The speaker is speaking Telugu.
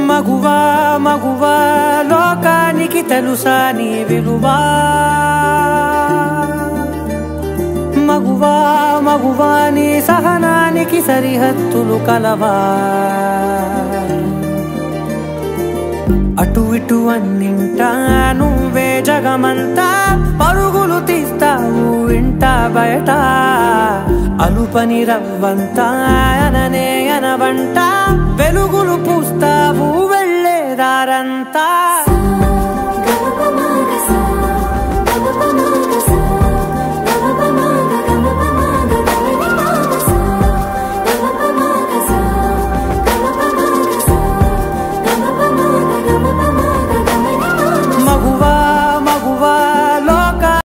మగువా మగువా లోకానికి తెలుసా నీ విలువా మగువా మగువా నీ సహనానికి సరిహద్దులు కలవా అటు ఇటు అన్నింటా నువ్వే జగమంతా పరుగులు తీస్తావు ఇంట బయట అలుపని రవ్వంతా అననే అనవంట వెలుగులు పూస్తావు వెళ్ళేదారంతా